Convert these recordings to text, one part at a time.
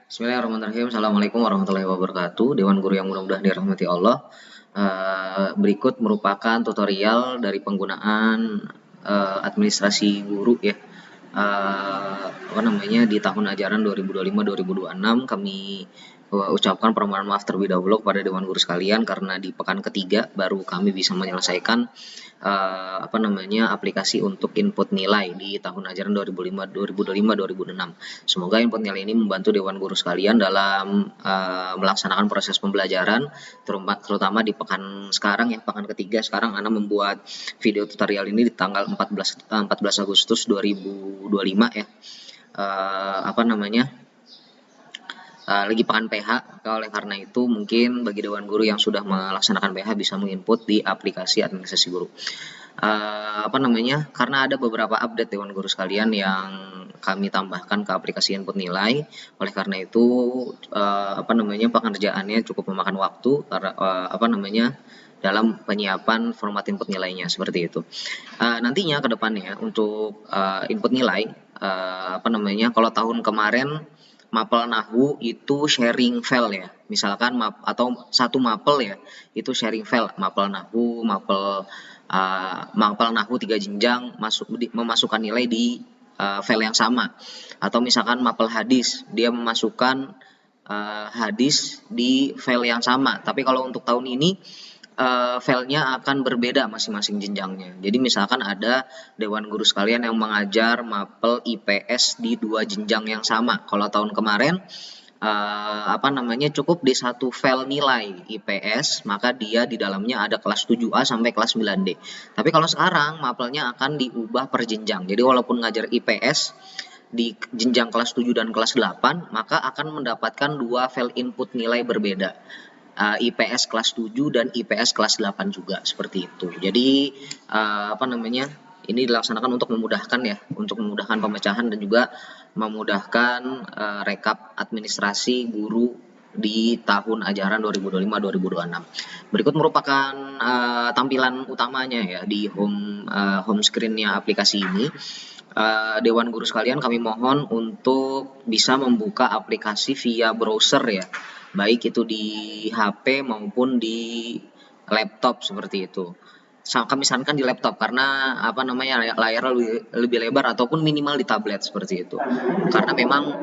Bismillahirrahmanirrahim. Assalamualaikum warahmatullahi wabarakatuh. Dewan Guru yang mudah-mudahan dirahmati Allah. Berikut merupakan tutorial dari penggunaan administrasi guru ya. Di tahun ajaran 2025-2026 kami ucapkan permohonan maaf terlebih dahulu kepada Dewan Guru sekalian karena di pekan ketiga baru kami bisa menyelesaikan aplikasi untuk input nilai di tahun ajaran 2025-2026. Semoga input nilai ini membantu Dewan Guru sekalian dalam melaksanakan proses pembelajaran, terutama di pekan sekarang ya, pekan ketiga sekarang Ana membuat video tutorial ini di tanggal 14 Agustus 2025 ya. Lagi pekan PH, oleh karena itu mungkin bagi Dewan Guru yang sudah melaksanakan PH bisa menginput di aplikasi administrasi guru. Karena ada beberapa update Dewan Guru sekalian yang kami tambahkan ke aplikasi input nilai, oleh karena itu pekerjaannya cukup memakan waktu dalam penyiapan format input nilainya seperti itu. Nantinya ke depannya untuk input nilai kalau tahun kemarin mapel Nahu itu sharing file ya, misalkan atau satu mapel ya itu sharing file, mapel Nahu, mapel Nahu 3 jenjang memasukkan nilai di file yang sama, atau misalkan mapel hadis dia memasukkan hadis di file yang sama. Tapi kalau untuk tahun ini filenya akan berbeda masing-masing jenjangnya. Jadi misalkan ada Dewan Guru sekalian yang mengajar mapel IPS di 2 jenjang yang sama. Kalau tahun kemarin cukup di satu file nilai IPS, maka dia di dalamnya ada kelas 7A sampai kelas 9D. Tapi kalau sekarang mapelnya akan diubah per jenjang. Jadi walaupun ngajar IPS di jenjang kelas 7 dan kelas 8, maka akan mendapatkan 2 file input nilai berbeda. IPS kelas 7 dan IPS kelas 8 juga seperti itu. Jadi ini dilaksanakan untuk memudahkan ya, untuk memudahkan pemecahan dan juga memudahkan rekap administrasi guru di tahun ajaran 2025-2026. Berikut merupakan tampilan utamanya ya di home screen-nya aplikasi ini. Dewan Guru sekalian, kami mohon untuk bisa membuka aplikasi via browser ya, baik itu di HP maupun di laptop seperti itu. Kami sarankan di laptop karena layarnya lebih lebar, ataupun minimal di tablet seperti itu. Karena memang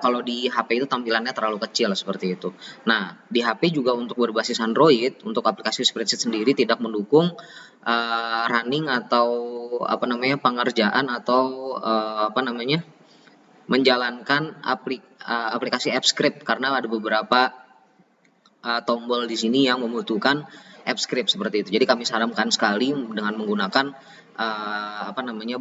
kalau di HP itu tampilannya terlalu kecil seperti itu. Nah, di HP juga untuk berbasis Android, untuk aplikasi spreadsheet sendiri tidak mendukung running atau pengerjaan atau menjalankan aplikasi AppScript, karena ada beberapa tombol di sini yang membutuhkan AppScript seperti itu. Jadi kami sarankan sekali dengan menggunakan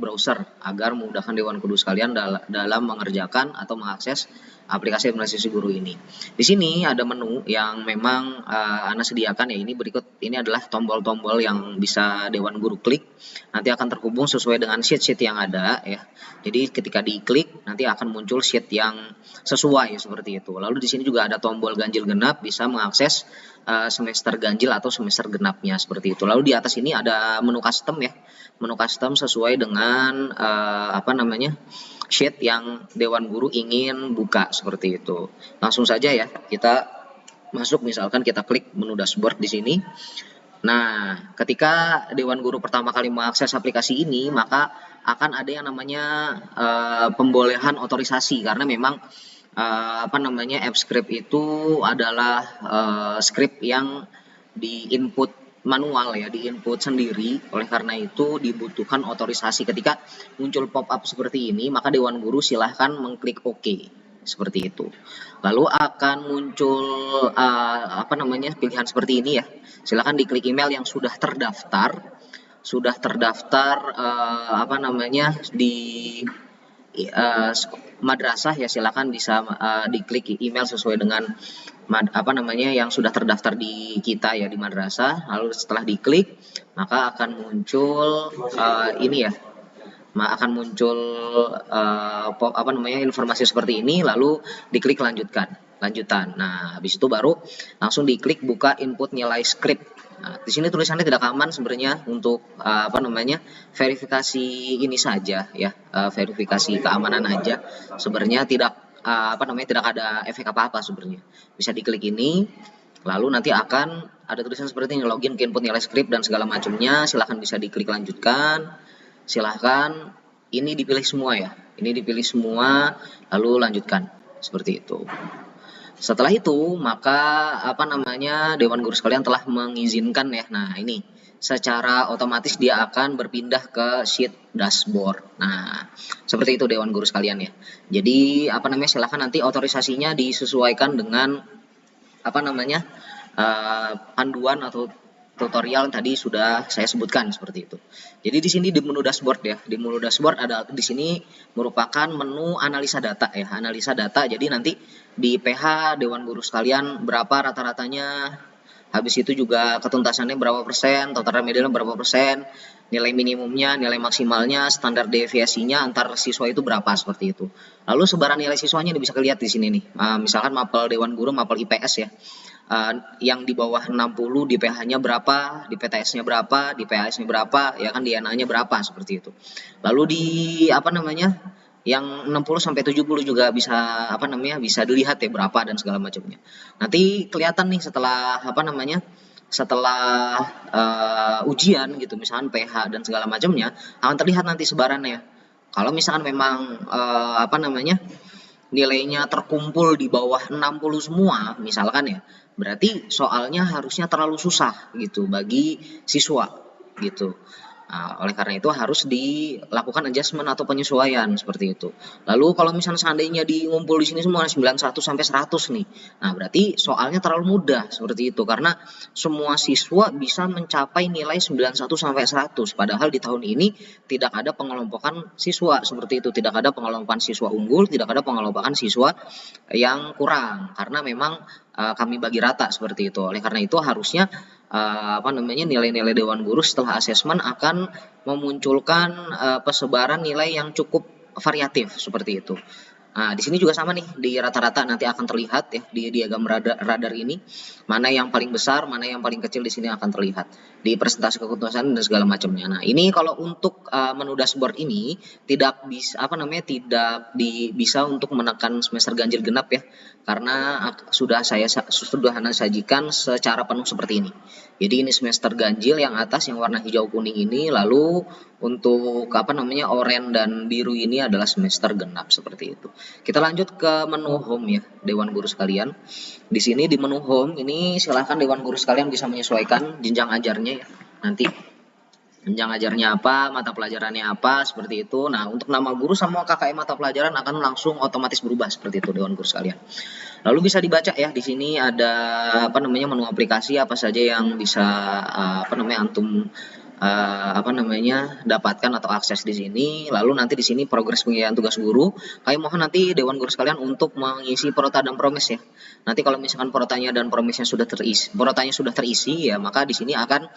browser agar memudahkan Dewan Guru sekalian dalam mengerjakan atau mengakses aplikasi administrasi guru ini. Di sini ada menu yang memang Ana sediakan ya. Ini adalah tombol-tombol yang bisa Dewan Guru klik, nanti akan terhubung sesuai dengan sheet-sheet yang ada ya. Jadi ketika diklik nanti akan muncul sheet yang sesuai seperti itu. Lalu di sini juga ada tombol ganjil genap, bisa mengakses semester ganjil atau semester genapnya seperti itu. Lalu di atas ini ada menu custom ya, menu custom sesuai dengan sheet yang Dewan Guru ingin buka seperti itu. Langsung saja ya kita masuk, misalkan kita klik menu dashboard di sini. Nah, ketika Dewan Guru pertama kali mengakses aplikasi ini, maka akan ada yang namanya pembolehan otorisasi, karena memang AppScript itu adalah script yang di-input manual ya, di-input sendiri. Oleh karena itu dibutuhkan otorisasi. Ketika muncul pop-up seperti ini, maka Dewan Guru silahkan mengklik OK seperti itu. Lalu akan muncul pilihan seperti ini ya. Silahkan diklik email yang sudah terdaftar di madrasah ya. Silakan bisa diklik email sesuai dengan yang sudah terdaftar di kita ya, di madrasah. Lalu setelah diklik maka akan muncul informasi seperti ini, lalu diklik lanjutan. Nah, habis itu baru langsung diklik buka input nilai script. Nah, di sini tulisannya tidak aman sebenarnya untuk verifikasi ini saja ya, verifikasi keamanan aja. Sebenarnya tidak tidak ada efek apa-apa sebenarnya. Bisa diklik ini, lalu nanti akan ada tulisan seperti ini, login ke input nilai skrip dan segala macamnya. Silahkan bisa diklik lanjutkan. Silahkan ini dipilih semua ya. Ini dipilih semua, lalu lanjutkan seperti itu. Setelah itu, maka Dewan Guru sekalian telah mengizinkan ya. Nah, ini secara otomatis dia akan berpindah ke sheet dashboard. Nah, seperti itu Dewan Guru sekalian ya. Jadi, silahkan nanti otorisasinya disesuaikan dengan panduan atau tutorial tadi sudah saya sebutkan seperti itu. Jadi di sini di menu dashboard ya, di menu dashboard ada di sini merupakan menu analisa data ya, analisa data. Jadi nanti di PH Dewan Guru sekalian berapa rata-ratanya, habis itu juga ketuntasannya berapa persen, total remedialnya berapa persen, nilai minimumnya, nilai maksimalnya, standar deviasinya antar siswa itu berapa seperti itu. Lalu sebaran nilai siswanya bisa kelihatan di sini nih. Misalkan mapel Dewan Guru, mapel IPS ya. Yang di bawah 60 di PH-nya berapa, di PTS-nya berapa, di PAS-nya berapa, ya kan di NA-nya berapa seperti itu. Lalu di yang 60 sampai 70 juga bisa bisa dilihat ya berapa dan segala macamnya. Nanti kelihatan nih setelah setelah ujian gitu, misalkan PH dan segala macamnya akan terlihat nanti sebarannya. Kalau misalkan memang nilainya terkumpul di bawah 60 semua misalkan ya, berarti soalnya harusnya terlalu susah gitu bagi siswa gitu. Nah, oleh karena itu harus dilakukan adjustment atau penyesuaian seperti itu. Lalu kalau misalnya seandainya ngumpul di sini semua 91 sampai 100 nih. Nah, berarti soalnya terlalu mudah seperti itu karena semua siswa bisa mencapai nilai 91 sampai 100. Padahal di tahun ini tidak ada pengelompokan siswa seperti itu, tidak ada pengelompokan siswa unggul, tidak ada pengelompokan siswa yang kurang karena memang kami bagi rata seperti itu. Oleh karena itu harusnya nilai-nilai Dewan Guru setelah asesmen akan memunculkan persebaran nilai yang cukup variatif seperti itu. Nah, di sini juga sama nih, di rata-rata nanti akan terlihat ya di diagram radar ini mana yang paling besar, mana yang paling kecil di sini akan terlihat di persentase kekuntusan dan segala macamnya. Nah, ini kalau untuk menu dashboard ini tidak bisa bisa untuk menekan semester ganjil genap ya, karena sudah sajikan secara penuh seperti ini. Jadi ini semester ganjil yang atas yang warna hijau kuning ini, lalu untuk oranye dan biru ini adalah semester genap seperti itu. Kita lanjut ke menu home ya, Dewan Guru sekalian. Di sini di menu home ini silahkan Dewan Guru sekalian bisa menyesuaikan jenjang ajarnya ya. Nanti jenjang ajarnya apa, mata pelajarannya apa, seperti itu. Nah, untuk nama guru sama KKM mata pelajaran akan langsung otomatis berubah seperti itu Dewan Guru sekalian. Lalu bisa dibaca ya, di sini ada menu aplikasi apa saja yang bisa antum dapatkan atau akses di sini. Lalu nanti di sini progres pengerjaan tugas guru. Kami mohon nanti Dewan Guru sekalian untuk mengisi prota dan promes ya. Nanti kalau misalkan protanya dan promesnya sudah terisi, ya maka di sini akan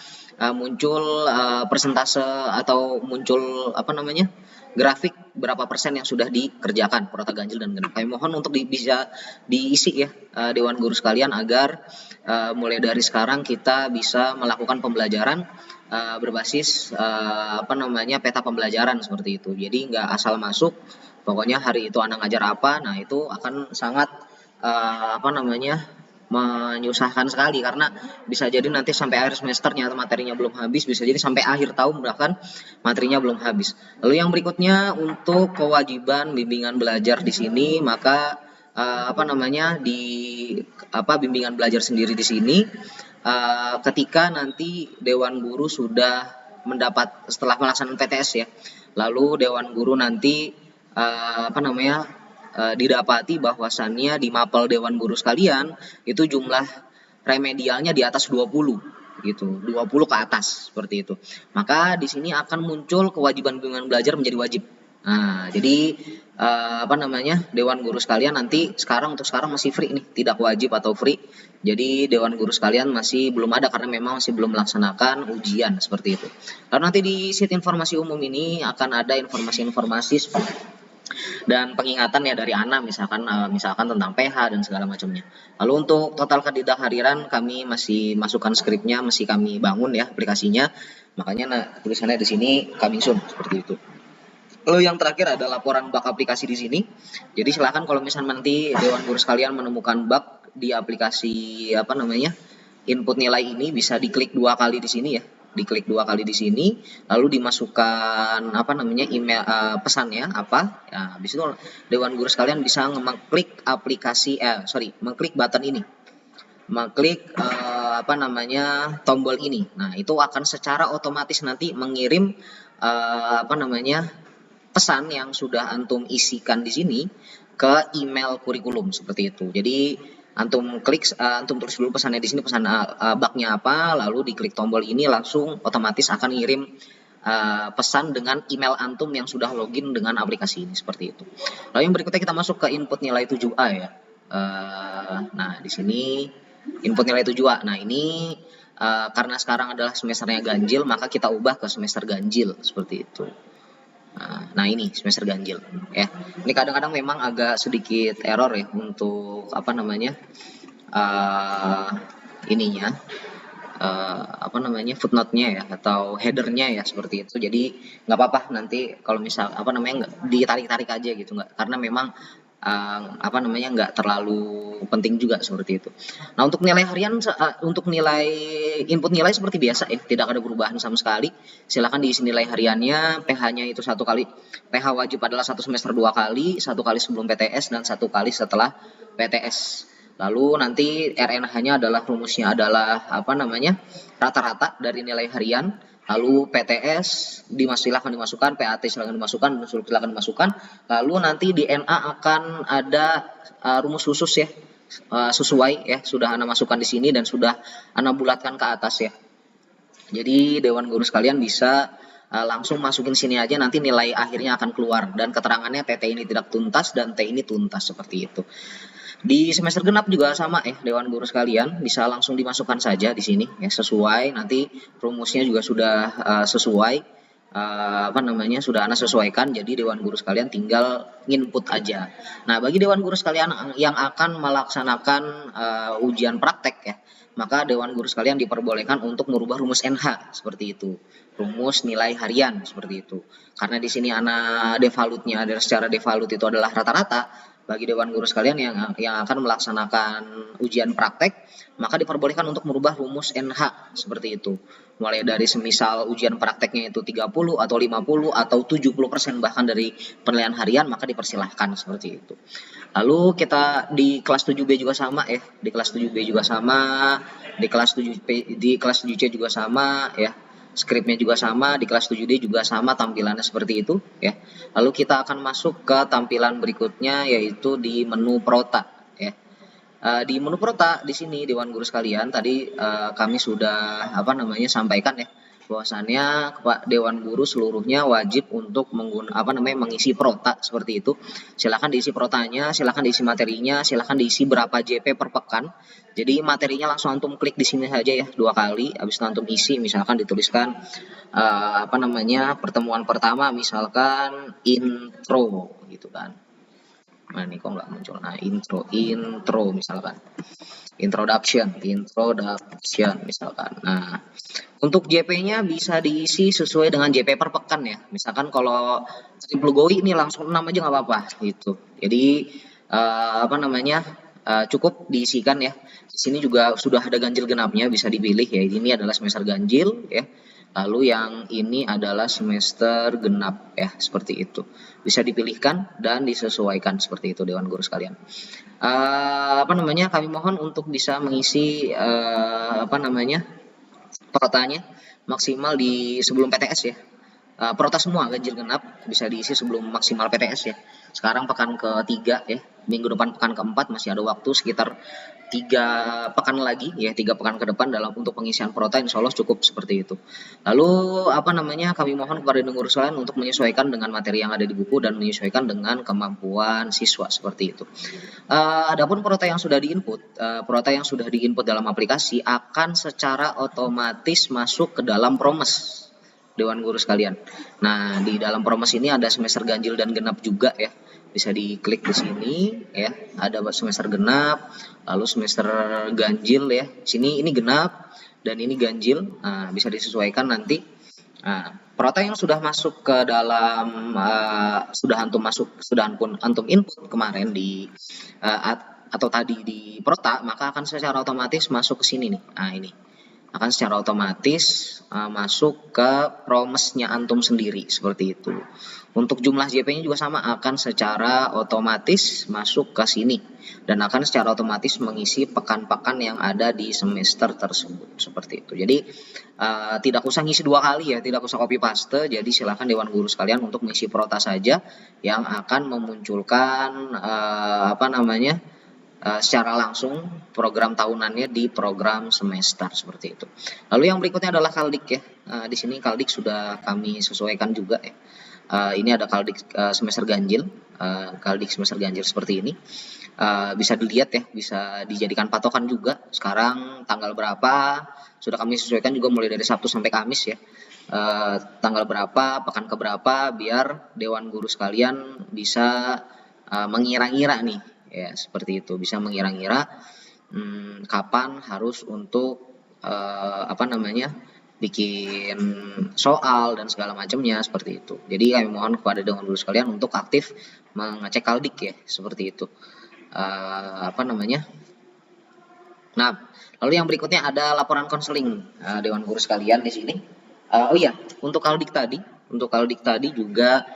muncul persentase atau muncul grafik berapa persen yang sudah dikerjakan prota ganjil dan genap. Kami mohon untuk bisa diisi ya Dewan Guru sekalian agar mulai dari sekarang kita bisa melakukan pembelajaran berbasis peta pembelajaran seperti itu. Jadi nggak asal masuk, pokoknya hari itu anak ngajar apa, nah itu akan sangat menyusahkan sekali karena bisa jadi nanti sampai akhir semesternya atau materinya belum habis, bisa jadi sampai akhir tahun bahkan materinya belum habis. Lalu yang berikutnya untuk kewajiban bimbingan belajar di sini, maka bimbingan belajar sendiri di sini ketika nanti Dewan Guru sudah setelah melaksanakan PTS ya, lalu Dewan Guru nanti didapati bahwasannya di mapel Dewan Guru sekalian itu jumlah remedialnya di atas 20 gitu, 20 ke atas seperti itu. Maka di sini akan muncul kewajiban bimbingan belajar menjadi wajib. Nah, jadi Dewan Guru sekalian nanti untuk sekarang masih free nih, tidak wajib atau free. Jadi Dewan Guru sekalian masih belum ada karena memang masih belum melaksanakan ujian seperti itu. Lalu nanti di sheet informasi umum ini akan ada informasi-informasi dan pengingatan ya dari Ana misalkan tentang PH dan segala macamnya. Lalu untuk total kandidat hariran kami masih masukkan skripnya, masih kami bangun ya aplikasinya. Makanya tulisannya di sini coming soon seperti itu. Lalu yang terakhir ada laporan bug aplikasi di sini. Jadi silakan kalau misalnya nanti Dewan Guru sekalian menemukan bug di aplikasi input nilai ini, bisa diklik 2 kali di sini ya. Diklik 2 kali di sini, lalu dimasukkan email pesannya apa. Nah, habis itu Dewan Guru sekalian bisa mengklik mengklik button ini. Mengklik tombol ini. Nah, itu akan secara otomatis nanti mengirim pesan yang sudah antum isikan di sini ke email kurikulum seperti itu. Jadi antum tulis dulu pesannya di sini, pesan bugnya apa, lalu diklik tombol ini langsung otomatis akan ngirim pesan dengan email antum yang sudah login dengan aplikasi ini seperti itu. Lalu yang berikutnya kita masuk ke input nilai 7A ya. Nah, di sini input nilai 7A. Nah, ini karena sekarang adalah semesternya ganjil, maka kita ubah ke semester ganjil seperti itu. Nah, ini semester ganjil ya. Ini kadang-kadang memang agak sedikit error ya untuk footnote-nya ya atau header-nya ya seperti itu. Jadi nggak apa-apa nanti kalau misal nggak ditarik-tarik aja gitu, nggak, karena memang nggak terlalu penting juga seperti itu. Nah, untuk nilai harian, untuk nilai input nilai seperti biasa ya, tidak ada perubahan sama sekali. Silakan diisi nilai hariannya, PH-nya itu 1 kali. PH wajib adalah 1 semester 2 kali, 1 kali sebelum PTS dan 1 kali setelah PTS. Lalu nanti RNH-nya adalah rumusnya adalah rata-rata dari nilai harian. Lalu PTS silakan dimasukkan, PAT silakan dimasukkan, silakan dimasukkan. Lalu nanti di NA akan ada rumus khusus ya, sesuai ya, sudah Anda masukkan di sini dan sudah Anda bulatkan ke atas ya. Jadi Dewan Guru sekalian bisa langsung masukin sini aja, nanti nilai akhirnya akan keluar dan keterangannya TT ini tidak tuntas dan T ini tuntas seperti itu. Di semester genap juga sama ya, Dewan Guru sekalian bisa langsung dimasukkan saja di sini ya, sesuai, nanti rumusnya juga sudah sesuai sudah Anda sesuaikan. Jadi Dewan Guru sekalian tinggal input aja. Nah, bagi Dewan Guru sekalian yang akan melaksanakan ujian praktek ya, maka Dewan Guru sekalian diperbolehkan untuk merubah rumus NH seperti itu. Rumus nilai harian seperti itu. Karena di sini devalutnya adalah secara devalut itu adalah rata-rata. Bagi Dewan Guru sekalian yang akan melaksanakan ujian praktek, maka diperbolehkan untuk merubah rumus NH seperti itu. Mulai dari semisal ujian prakteknya itu 30 atau 50 atau 70% bahkan dari penilaian harian, maka dipersilahkan seperti itu. Lalu kita di kelas 7B juga sama ya, di kelas 7B juga sama, di kelas 7C juga sama ya. Skripnya juga sama, di kelas 7D juga sama tampilannya seperti itu ya. Lalu kita akan masuk ke tampilan berikutnya, yaitu di menu Prota ya. Di menu Prota di sini Dewan Guru sekalian tadi kami sudah sampaikan ya, bahwasannya Dewan Guru seluruhnya wajib untuk mengisi Prota seperti itu. Silakan diisi Protanya, silakan diisi materinya, silakan diisi berapa JP per pekan. Jadi materinya langsung antum klik di sini saja ya 2 kali, habis itu antum isi, misalkan dituliskan pertemuan pertama misalkan intro gitu kan. Nah, ini kok nggak muncul. Nah, intro misalkan. Introduction misalkan. Nah, untuk JP-nya bisa diisi sesuai dengan JP per pekan ya. Misalkan kalau Plugowi ini langsung 6 aja nggak apa-apa gitu. Jadi cukup diisikan ya. Di sini juga sudah ada ganjil genapnya, bisa dipilih ya. Ini adalah semester ganjil ya. Lalu yang ini adalah semester genap ya, seperti itu. Bisa dipilihkan dan disesuaikan seperti itu Dewan Guru sekalian. Kami mohon untuk bisa mengisi protanya maksimal di sebelum PTS ya. Prota semua ganjil genap bisa diisi sebelum maksimal PTS ya. Sekarang pekan ke-3 ya, minggu depan pekan ke-4 masih ada waktu sekitar 3 pekan lagi ya, 3 pekan ke depan dalam untuk pengisian prota, insya Allah cukup seperti itu. Lalu kami mohon kepada Dewan Guru sekalian untuk menyesuaikan dengan materi yang ada di buku dan menyesuaikan dengan kemampuan siswa seperti itu. Adapun prota yang sudah diinput dalam aplikasi akan secara otomatis masuk ke dalam Promes Dewan Guru sekalian. Nah, di dalam Promes ini ada semester ganjil dan genap juga ya. Bisa diklik di sini ya. Ada semester genap, lalu semester ganjil ya. Sini ini genap dan ini ganjil. Nah, bisa disesuaikan nanti Nah, Prota yang sudah masuk ke dalam sudah antum input kemarin di atau tadi di Prota, maka akan secara otomatis masuk ke sini nih. Nah, ini akan secara otomatis masuk ke promesnya antum sendiri seperti itu. Untuk jumlah JP-nya juga sama, akan secara otomatis masuk ke sini dan akan secara otomatis mengisi pekan-pekan yang ada di semester tersebut seperti itu. Jadi tidak usah ngisi 2 kali ya, tidak usah copy paste. Jadi silakan Dewan Guru sekalian untuk mengisi Prota saja yang akan memunculkan secara langsung program tahunannya di program semester seperti itu. Lalu yang berikutnya adalah Kaldik ya. Di sini Kaldik sudah kami sesuaikan juga ya. Ini ada Kaldik semester ganjil, Kaldik semester ganjil seperti ini. Bisa dilihat ya, bisa dijadikan patokan juga. Sekarang tanggal berapa sudah kami sesuaikan juga mulai dari Sabtu sampai Kamis ya. Tanggal berapa, pekan keberapa, biar Dewan Guru sekalian bisa mengira-ngira nih ya, seperti itu, bisa mengira-ngira kapan harus untuk bikin soal dan segala macamnya seperti itu. Jadi kami mohon kepada Dewan Guru sekalian untuk aktif mengecek Kaldik ya, seperti itu. Nah, lalu yang berikutnya ada laporan konseling Dewan Guru sekalian di sini. Oh iya, untuk Kaldik tadi juga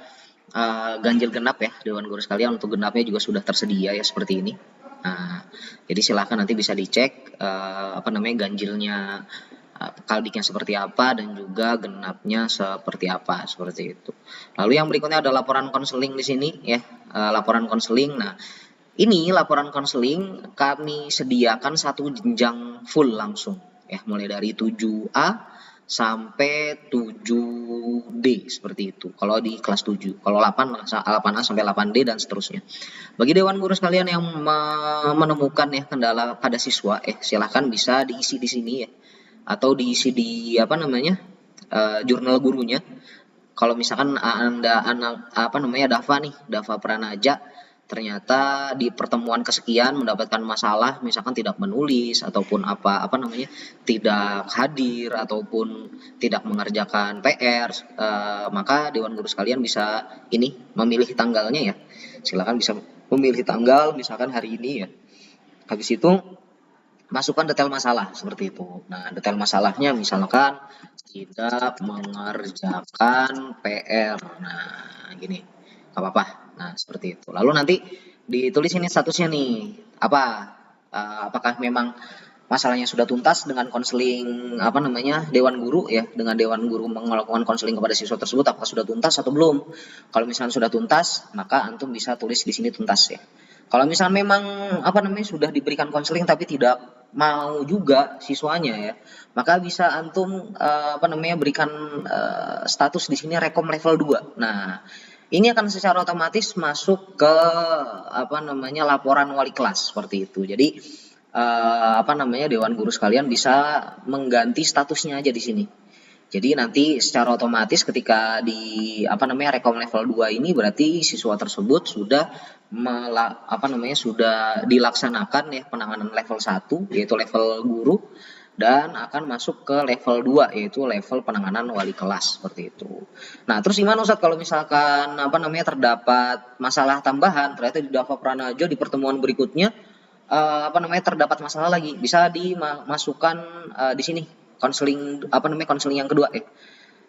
ganjil genap ya Dewan Guru sekalian, untuk genapnya juga sudah tersedia ya seperti ini. Nah, jadi silahkan nanti bisa dicek ganjilnya Kaldiknya seperti apa dan juga genapnya seperti apa seperti itu. Lalu yang berikutnya ada laporan konseling di sini ya, laporan konseling. Nah, ini laporan konseling kami sediakan satu jenjang full langsung ya, mulai dari 7A sampai 7D seperti itu. Kalau di kelas 7, kalau 8A sampai 8D dan seterusnya. Bagi Dewan Guru sekalian yang menemukan ya kendala pada siswa, silahkan bisa diisi di sini ya, atau diisi di jurnal gurunya. Kalau misalkan Anda Dava Pranaja ternyata di pertemuan kesekian mendapatkan masalah, misalkan tidak menulis ataupun tidak hadir ataupun tidak mengerjakan PR, maka Dewan Guru sekalian bisa memilih tanggalnya ya. Silakan bisa memilih tanggal, misalkan hari ini ya. Habis itu masukkan detail masalah seperti itu. Nah, detail masalahnya misalkan tidak mengerjakan PR. Nah, gini, nggak apa-apa. Nah, seperti itu. Lalu nanti ditulis ini statusnya nih, apakah memang masalahnya sudah tuntas dengan konseling Dewan Guru ya, dengan Dewan Guru melakukan konseling kepada siswa tersebut, apakah sudah tuntas atau belum. Kalau misalnya sudah tuntas, maka antum bisa tulis di sini tuntas ya. Kalau misalnya memang sudah diberikan konseling tapi tidak mau juga siswanya ya, maka bisa antum berikan status di sini rekom level 2. Nah, ini akan secara otomatis masuk ke laporan wali kelas seperti itu. Jadi Dewan Guru sekalian bisa mengganti statusnya aja di sini. Jadi nanti secara otomatis ketika di rekom level 2 ini berarti siswa tersebut sudah sudah dilaksanakan ya penanganan level 1 yaitu level guru, dan akan masuk ke level 2 yaitu level penanganan wali kelas seperti itu. Nah, terus gimana Ustadz kalau misalkan terdapat masalah tambahan, ternyata di Dava Pranaja di pertemuan berikutnya terdapat masalah lagi, bisa dimasukkan di sini konseling konseling yang kedua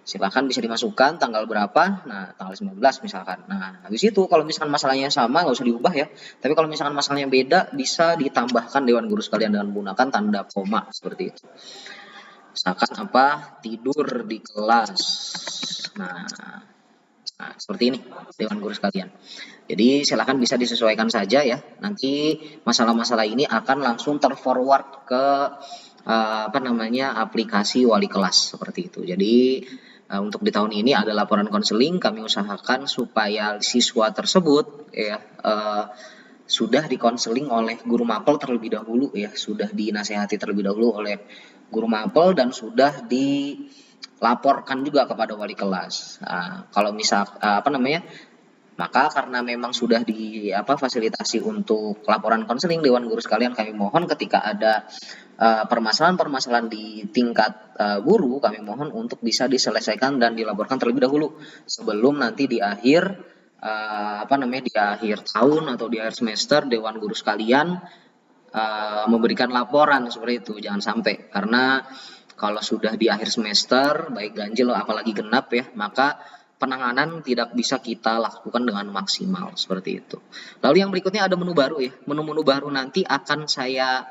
silakan bisa dimasukkan tanggal berapa. Nah, tanggal 19 misalkan. Nah, habis itu kalau misalkan masalahnya sama nggak usah diubah ya, tapi kalau misalkan masalahnya beda bisa ditambahkan Dewan Guru sekalian dengan menggunakan tanda koma seperti itu. Misalkan tidur di kelas. Nah, seperti ini Dewan Guru sekalian. Jadi silakan bisa disesuaikan saja ya. Nanti masalah-masalah ini akan langsung terforward ke aplikasi wali kelas seperti itu. Jadi untuk di tahun ini ada laporan konseling, kami usahakan supaya siswa tersebut ya sudah dikonseling oleh guru mapel terlebih dahulu ya, sudah dinasehati terlebih dahulu oleh guru mapel dan sudah dilaporkan juga kepada wali kelas. Kalau misal maka karena memang sudah fasilitasi untuk laporan konseling, Dewan Guru sekalian kami mohon ketika ada permasalahan-permasalahan di tingkat guru, kami mohon untuk bisa diselesaikan dan dilaporkan terlebih dahulu sebelum nanti di akhir di akhir tahun atau di akhir semester Dewan Guru sekalian memberikan laporan seperti itu. Jangan sampai, karena kalau sudah di akhir semester baik ganjil apalagi genap ya, maka penanganan tidak bisa kita lakukan dengan maksimal seperti itu. Lalu yang berikutnya ada menu baru ya. Menu-menu baru nanti akan saya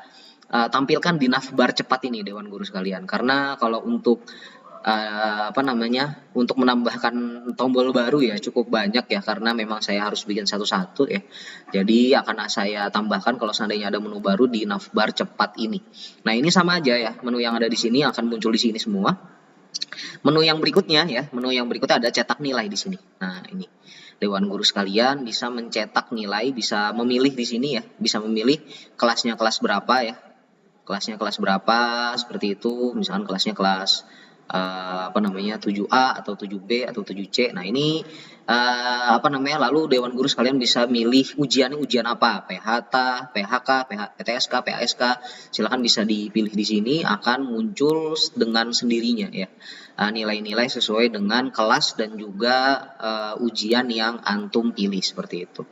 tampilkan di navbar cepat ini Dewan Guru sekalian. Karena kalau untuk untuk menambahkan tombol baru ya cukup banyak ya, karena memang saya harus bikin satu-satu ya. Jadi akan saya tambahkan kalau seandainya ada menu baru di navbar cepat ini. Nah, ini sama aja ya, menu yang ada di sini akan muncul di sini semua. Menu yang berikutnya ada cetak nilai di sini. Nah, ini Dewan Guru sekalian bisa mencetak nilai, bisa memilih di sini ya, bisa memilih kelasnya kelas berapa ya. Kelasnya kelas berapa seperti itu, misalkan kelasnya kelas 7A atau 7B atau 7C. Nah, ini lalu Dewan Guru sekalian bisa milih ujiannya ujian apa, PHT, PHK, PTSK, PASK. Silakan bisa dipilih di sini, akan muncul dengan sendirinya ya. Nilai-nilai sesuai dengan kelas dan juga ujian yang antum pilih seperti itu.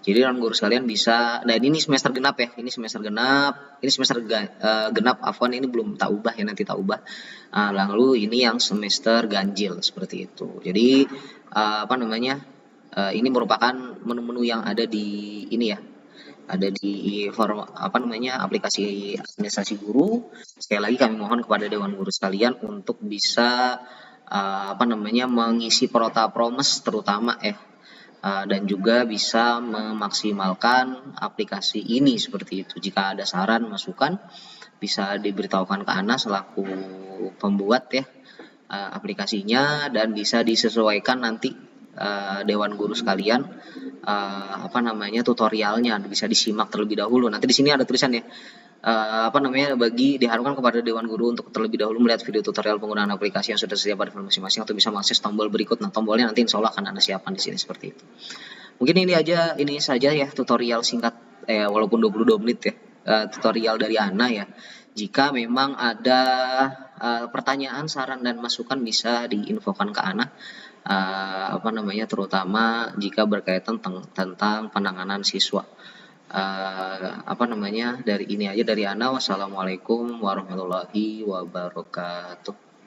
Jadi Dewan Guru sekalian bisa, dan ini semester genap ya, ini semester genap, afwan, ini belum tak ubah ya, nanti tak ubah. Lalu ini yang semester ganjil seperti itu. Jadi ini merupakan menu-menu yang ada di ini ya, ada di aplikasi administrasi guru. Sekali lagi kami mohon kepada Dewan Guru sekalian untuk bisa mengisi Prota Promes terutama dan juga bisa memaksimalkan aplikasi ini seperti itu. Jika ada saran, masukan, bisa diberitahukan ke Ana selaku pembuat ya aplikasinya, dan bisa disesuaikan nanti Dewan Guru sekalian tutorialnya bisa disimak terlebih dahulu. Nanti di sini ada tulisan ya, diharapkan kepada Dewan Guru untuk terlebih dahulu melihat video tutorial penggunaan aplikasi yang sudah tersedia pada film masing-masing atau bisa mengakses tombol berikut. Nah, tombolnya nanti insya Allah akan Anda siapkan di sini seperti itu. Mungkin ini saja ya tutorial singkat walaupun 22 menit ya, tutorial dari Ana ya. Jika memang ada pertanyaan, saran dan masukan bisa diinfokan ke Ana. Terutama jika berkaitan tentang penanganan siswa. Dari ini aja dari Ana. Wassalamualaikum warahmatullahi wabarakatuh.